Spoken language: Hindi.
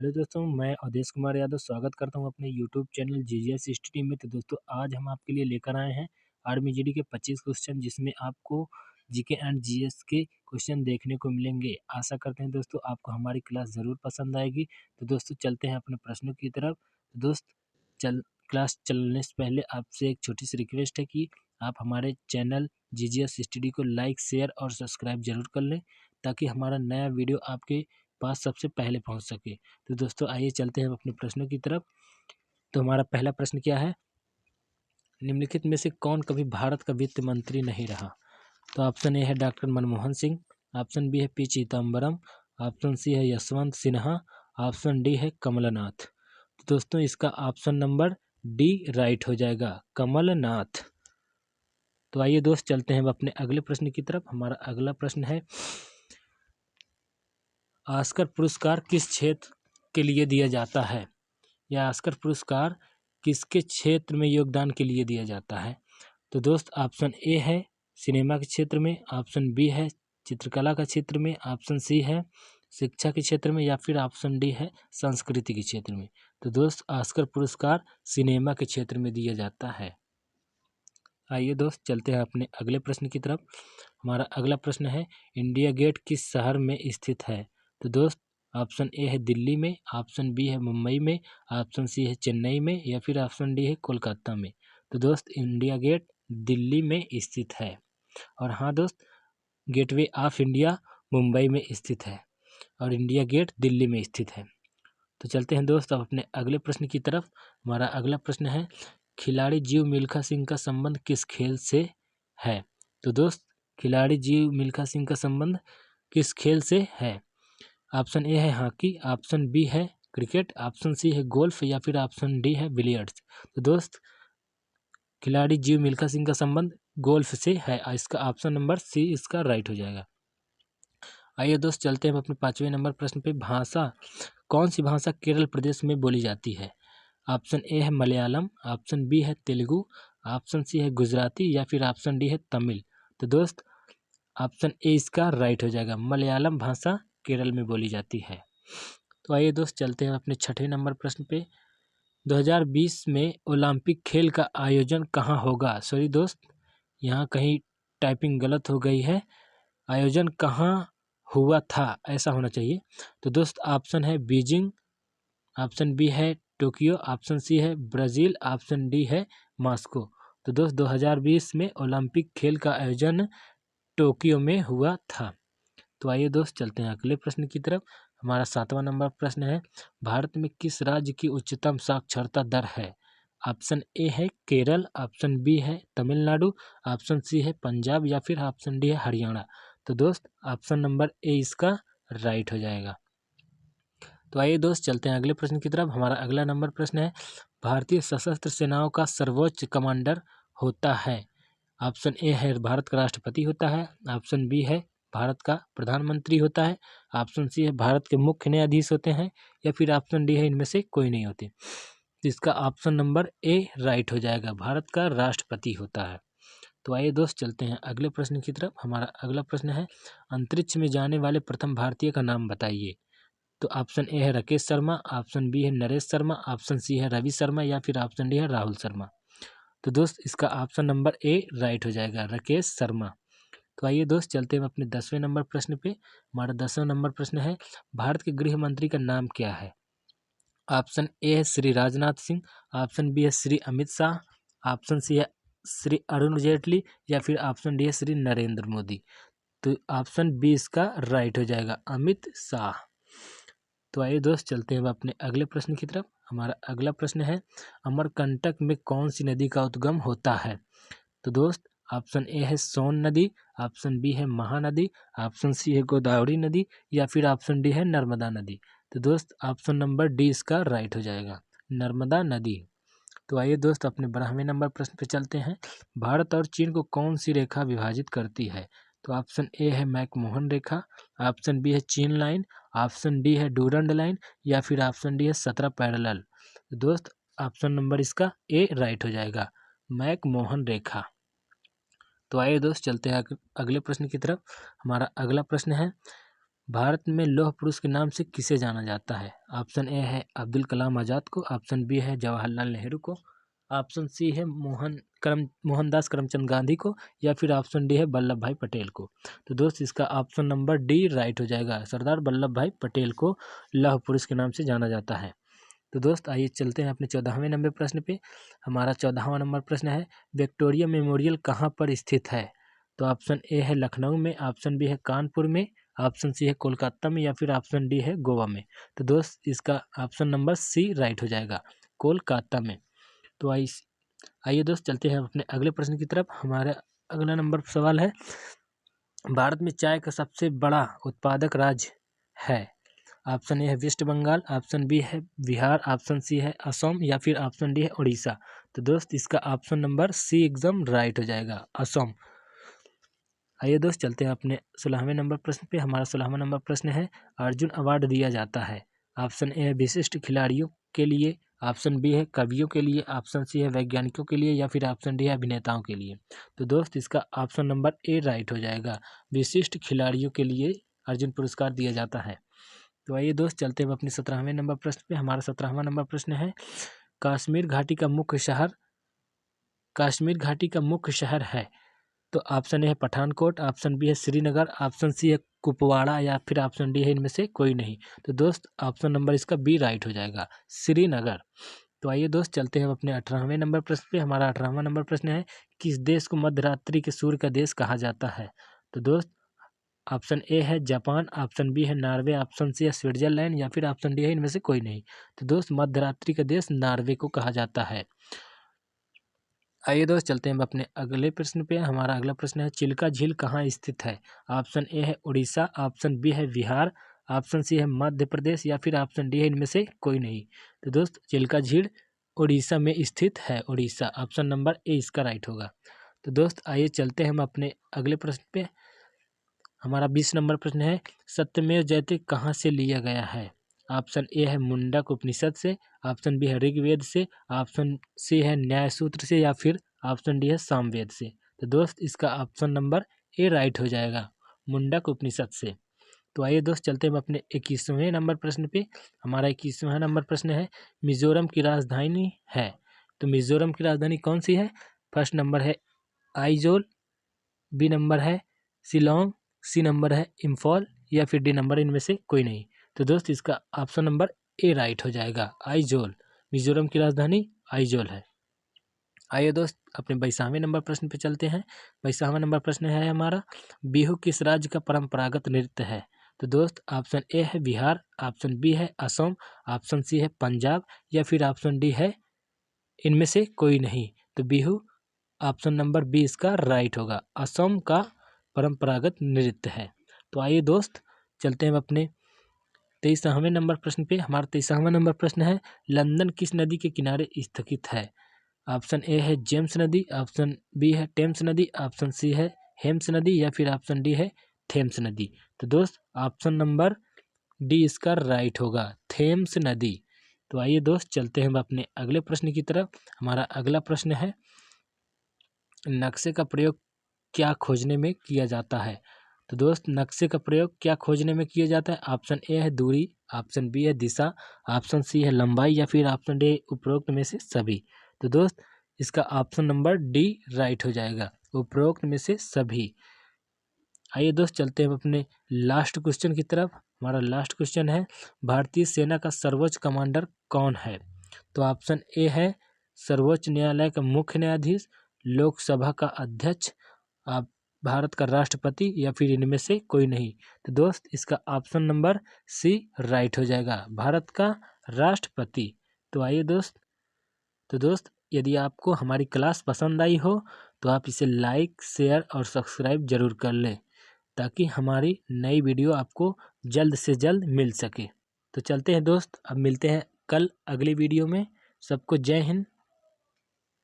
हेलो दोस्तों, मैं अवधेश कुमार यादव स्वागत करता हूं अपने यूट्यूब चैनल जीजीएस स्टडी में। तो दोस्तों आज हम आपके लिए लेकर आए हैं आर्मी जीडी के 25 क्वेश्चन, जिसमें आपको जीके एंड जीएस के क्वेश्चन देखने को मिलेंगे। आशा करते हैं दोस्तों आपको हमारी क्लास ज़रूर पसंद आएगी। तो दोस्तों चलते हैं अपने प्रश्नों की तरफ। तो दोस्त क्लास चलने से पहले आपसे एक छोटी सी रिक्वेस्ट है कि आप हमारे चैनल जीजीएस स्टडी को लाइक, शेयर और सब्सक्राइब जरूर कर लें, ताकि हमारा नया वीडियो आपके पास सबसे पहले पहुंच सके। तो दोस्तों आइए चलते हैं अपने प्रश्नों की तरफ। तो हमारा पहला प्रश्न क्या है, निम्नलिखित में से कौन कभी भारत का वित्त मंत्री नहीं रहा? तो ऑप्शन ए है doctor Manmohan Singh, option B है पी चिदम्बरम, ऑप्शन सी है यशवंत सिन्हा, ऑप्शन डी है कमलनाथ। तो दोस्तों इसका ऑप्शन नंबर डी राइट हो जाएगा, कमलनाथ। तो आइए दोस्त चलते हैं अब अपने अगले प्रश्न की तरफ। हमारा अगला प्रश्न है, ऑस्कर पुरस्कार किस क्षेत्र के लिए दिया जाता है? या ऑस्कर पुरस्कार किसके क्षेत्र में योगदान के लिए दिया जाता है? तो दोस्त ऑप्शन ए है सिनेमा के क्षेत्र में, ऑप्शन बी है चित्रकला का क्षेत्र में, ऑप्शन सी है शिक्षा के क्षेत्र में, या फिर ऑप्शन डी है संस्कृति के क्षेत्र में। तो दोस्त ऑस्कर पुरस्कार सिनेमा के क्षेत्र में दिया जाता है। आइए दोस्त चलते हैं अपने अगले प्रश्न की तरफ। हमारा अगला प्रश्न है, इंडिया गेट किस शहर में स्थित है? तो दोस्त ऑप्शन ए है दिल्ली में, ऑप्शन बी है मुंबई में, ऑप्शन सी है चेन्नई में, या फिर ऑप्शन डी है कोलकाता में। तो दोस्त इंडिया गेट दिल्ली में स्थित है। और हाँ दोस्त, गेटवे ऑफ इंडिया मुंबई में स्थित है और इंडिया गेट दिल्ली में स्थित है। तो चलते हैं दोस्त अब अपने अगले प्रश्न की तरफ। हमारा अगला प्रश्न है, खिलाड़ी जीव मिल्खा सिंह का संबंध किस खेल से है? तो दोस्त खिलाड़ी जीव मिल्खा सिंह का संबंध किस खेल से है? ऑप्शन ए है हॉकी, ऑप्शन बी है क्रिकेट, ऑप्शन सी है गोल्फ, या फिर ऑप्शन डी है बिलियर्ड्स। तो दोस्त खिलाड़ी जीव मिल्खा सिंह का संबंध गोल्फ से है। इसका ऑप्शन नंबर सी इसका राइट हो जाएगा। आइए दोस्त चलते हैं अपने 5वें नंबर प्रश्न पे। भाषा, कौन सी भाषा केरल प्रदेश में बोली जाती है? ऑप्शन ए है मलयालम, ऑप्शन बी है तेलुगु, ऑप्शन सी है गुजराती, या फिर ऑप्शन डी है तमिल। तो दोस्त ऑप्शन ए इसका राइट हो जाएगा, मलयालम भाषा केरल में बोली जाती है। तो आइए दोस्त चलते हैं अपने 6ठे नंबर प्रश्न पे। 2020 में ओलंपिक खेल का आयोजन कहाँ होगा? सॉरी दोस्त, यहाँ कहीं टाइपिंग गलत हो गई है। आयोजन कहाँ हुआ था ऐसा होना चाहिए। तो दोस्त ऑप्शन है बीजिंग, ऑप्शन बी है टोक्यो, ऑप्शन सी है ब्राज़ील, ऑप्शन डी है मॉस्को। तो दोस्त 2020 में ओलंपिक खेल का आयोजन टोक्यो में हुआ था। तो आइए दोस्त चलते हैं अगले प्रश्न की तरफ। हमारा 7वां नंबर प्रश्न है, भारत में किस राज्य की उच्चतम साक्षरता दर है? ऑप्शन ए है केरल, ऑप्शन बी है तमिलनाडु, ऑप्शन सी है पंजाब, या फिर ऑप्शन डी है हरियाणा। तो दोस्त ऑप्शन नंबर ए इसका राइट हो जाएगा। तो आइए दोस्त चलते हैं अगले प्रश्न की तरफ। हमारा अगला नंबर प्रश्न है, भारतीय सशस्त्र सेनाओं का सर्वोच्च कमांडर होता है? ऑप्शन ए है भारत का राष्ट्रपति होता है, ऑप्शन बी है भारत का प्रधानमंत्री होता है, ऑप्शन सी है भारत के मुख्य न्यायाधीश होते हैं, या फिर ऑप्शन डी है इनमें से कोई नहीं होते। तो इसका ऑप्शन नंबर ए राइट हो जाएगा, भारत का राष्ट्रपति होता है। तो आइए दोस्त चलते हैं अगले प्रश्न की तरफ। हमारा अगला प्रश्न है, अंतरिक्ष में जाने वाले प्रथम भारतीय का नाम बताइए। तो ऑप्शन ए है राकेश शर्मा, ऑप्शन बी है नरेश शर्मा, ऑप्शन सी है रवि शर्मा, या फिर ऑप्शन डी है राहुल शर्मा। तो दोस्त इसका ऑप्शन नंबर ए राइट हो जाएगा, राकेश शर्मा। तो आइए दोस्त चलते हैं अपने 10वें नंबर प्रश्न पे। हमारा 10वां नंबर प्रश्न है, भारत के गृह मंत्री का नाम क्या है? ऑप्शन ए है श्री राजनाथ सिंह, ऑप्शन बी है श्री अमित शाह, ऑप्शन सी है श्री अरुण जेटली, या फिर ऑप्शन डी है श्री नरेंद्र मोदी। तो ऑप्शन बी इसका राइट हो जाएगा, अमित शाह। तो आइए दोस्त चलते हैं अब अपने अगले प्रश्न की तरफ। हमारा अगला प्रश्न है, अमरकंटक में कौन सी नदी का उद्गम होता है? तो दोस्त ऑप्शन ए है सोन नदी, ऑप्शन बी है महानदी, ऑप्शन सी है गोदावरी नदी, या फिर ऑप्शन डी है नर्मदा नदी। तो दोस्त ऑप्शन नंबर डी इसका राइट हो जाएगा, नर्मदा नदी। तो आइए दोस्त अपने 12वें नंबर प्रश्न पे चलते हैं, भारत और चीन को कौन सी रेखा विभाजित करती है? तो ऑप्शन ए है मैकमोहन रेखा, ऑप्शन बी है चीन लाइन, ऑप्शन डी है डूरंड लाइन, या फिर ऑप्शन डी है 17 पैरेलल। तो दोस्त ऑप्शन नंबर इसका ए राइट हो जाएगा, मैकमोहन रेखा। तो आइए दोस्त चलते हैं अगले प्रश्न की तरफ। हमारा अगला प्रश्न है, भारत में लौह पुरुष के नाम से किसे जाना जाता है? ऑप्शन ए है अब्दुल कलाम आज़ाद को, ऑप्शन बी है जवाहरलाल नेहरू को, ऑप्शन सी है मोहनदास करमचंद गांधी को, या फिर ऑप्शन डी है वल्लभ भाई पटेल को। तो दोस्त इसका ऑप्शन नंबर डी राइट हो जाएगा। सरदार वल्लभ भाई पटेल को लौह पुरुष के नाम से जाना जाता है। तो दोस्त आइए चलते हैं अपने 14वें नंबर प्रश्न पे। हमारा 14वां नंबर प्रश्न है, विक्टोरिया मेमोरियल कहाँ पर स्थित है? तो ऑप्शन ए है लखनऊ में, ऑप्शन बी है कानपुर में, ऑप्शन सी है कोलकाता में, या फिर ऑप्शन डी है गोवा में। तो दोस्त इसका ऑप्शन नंबर सी राइट हो जाएगा, कोलकाता में। तो आइए दोस्त चलते हैं अपने अगले प्रश्न की तरफ। हमारा अगला नंबर सवाल है, भारत में चाय का सबसे बड़ा उत्पादक राज्य है? ऑप्शन ए है वेस्ट बंगाल, ऑप्शन बी है बिहार, ऑप्शन सी है असम, या फिर ऑप्शन डी है उड़ीसा। तो दोस्त इसका ऑप्शन नंबर सी एकदम राइट हो जाएगा, असम। आइए दोस्त चलते हैं अपने 16वें नंबर प्रश्न पे। हमारा 16वां नंबर प्रश्न है, अर्जुन अवार्ड दिया जाता है? ऑप्शन ए है विशिष्ट खिलाड़ियों के लिए, ऑप्शन बी है कवियों के लिए, ऑप्शन सी है वैज्ञानिकों के लिए, या फिर ऑप्शन डी है अभिनेताओं के लिए। तो दोस्त इसका ऑप्शन नंबर ए राइट हो जाएगा, विशिष्ट खिलाड़ियों के लिए अर्जुन पुरस्कार दिया जाता है। तो आइए दोस्त चलते हैं अपने 17वें नंबर प्रश्न पे। हमारा 17वां नंबर प्रश्न है, कश्मीर घाटी का मुख्य शहर है? तो ऑप्शन ए है पठानकोट, ऑप्शन बी है श्रीनगर, ऑप्शन सी है कुपवाड़ा, या फिर ऑप्शन डी है इनमें से कोई नहीं। तो दोस्त ऑप्शन नंबर इसका बी राइट हो जाएगा, श्रीनगर। तो आइए दोस्त चलते हैं अपने 18वें नंबर प्रश्न पे। हमारा 18वां नंबर प्रश्न है, किस देश को मध्यरात्रि के सूर्य का देश कहा जाता है? तो दोस्त ऑप्शन ए है जापान, ऑप्शन बी है नॉर्वे, ऑप्शन सी है स्विट्जरलैंड, या फिर ऑप्शन डी है इनमें से कोई नहीं। तो दोस्त मध्यरात्रि का देश नॉर्वे को कहा जाता है। आइए दोस्त चलते हैं अपने अगले प्रश्न पे। हमारा अगला प्रश्न है, चिल्का झील कहाँ स्थित है? ऑप्शन ए है उड़ीसा, ऑप्शन बी है बिहार, ऑप्शन सी है मध्य प्रदेश, या फिर ऑप्शन डी है इनमें से कोई नहीं। तो दोस्त चिल्का झील उड़ीसा में स्थित है, उड़ीसा। ऑप्शन नंबर ए इसका राइट होगा। तो दोस्त आइए चलते हैं हम अपने अगले प्रश्न पे। हमारा 20 नंबर प्रश्न है, सत्यमेव जयते कहाँ से लिया गया है? ऑप्शन ए है मुंडक उपनिषद से, ऑप्शन बी है ऋग्वेद से, ऑप्शन सी है न्याय सूत्र से, या फिर ऑप्शन डी है सामवेद से। तो दोस्त इसका ऑप्शन नंबर ए राइट हो जाएगा, मुंडक उपनिषद से। तो आइए दोस्त चलते हैं अपने 21वें नंबर प्रश्न पे। हमारा 21वां नंबर प्रश्न है, मिजोरम की राजधानी है? तो मिजोरम की राजधानी कौन सी है? फर्स्ट नंबर है आइजोल, बी नंबर है शिलोंग, सी नंबर है इम्फॉल, या फिर डी नंबर इनमें से कोई नहीं। तो दोस्त इसका ऑप्शन नंबर ए राइट हो जाएगा, आइजोल। मिजोरम की राजधानी आइजोल है। आइए दोस्त अपने 22वें नंबर प्रश्न पे चलते हैं। 22वां नंबर प्रश्न है हमारा, बिहू किस राज्य का परंपरागत नृत्य है? तो दोस्त ऑप्शन ए है बिहार, ऑप्शन बी है असम, ऑप्शन सी है पंजाब, या फिर ऑप्शन डी है इनमें से कोई नहीं। तो बिहू ऑप्शन नंबर बी इसका राइट होगा, असम का परंपरागत नृत्य है। तो आइए दोस्त चलते हैं अपने 23वें नंबर प्रश्न पे। हमारा 23वां नंबर प्रश्न है, लंदन किस नदी के किनारे स्थित है? ऑप्शन ए है जेम्स नदी, ऑप्शन बी है टेम्स नदी, ऑप्शन सी है हेम्स नदी, या फिर ऑप्शन डी है थेम्स नदी। तो दोस्त ऑप्शन नंबर डी इसका राइट होगा, थेम्स नदी। तो आइए दोस्त चलते हैं हम अपने अगले प्रश्न की तरफ। हमारा अगला प्रश्न है, नक्शे का प्रयोग क्या खोजने में किया जाता है? तो दोस्त नक्शे का प्रयोग क्या खोजने में किया जाता है? ऑप्शन ए है दूरी, ऑप्शन बी है दिशा, ऑप्शन सी है लंबाई, या फिर ऑप्शन डी उपरोक्त में से सभी। तो दोस्त इसका ऑप्शन नंबर डी राइट हो जाएगा, उपरोक्त में से सभी। आइए दोस्त चलते हैं अपने लास्ट क्वेश्चन की तरफ। हमारा लास्ट क्वेश्चन है, भारतीय सेना का सर्वोच्च कमांडर कौन है? तो ऑप्शन ए है सर्वोच्च न्यायालय का मुख्य न्यायाधीश, लोकसभा का अध्यक्ष, आप भारत का राष्ट्रपति, या फिर इनमें से कोई नहीं। तो दोस्त इसका ऑप्शन नंबर सी राइट हो जाएगा, भारत का राष्ट्रपति। तो आइए दोस्त यदि आपको हमारी क्लास पसंद आई हो तो आप इसे लाइक, शेयर और सब्सक्राइब जरूर कर लें, ताकि हमारी नई वीडियो आपको जल्द से जल्द मिल सके। तो चलते हैं दोस्त, अब मिलते हैं कल अगली वीडियो में। सबको जय हिंद,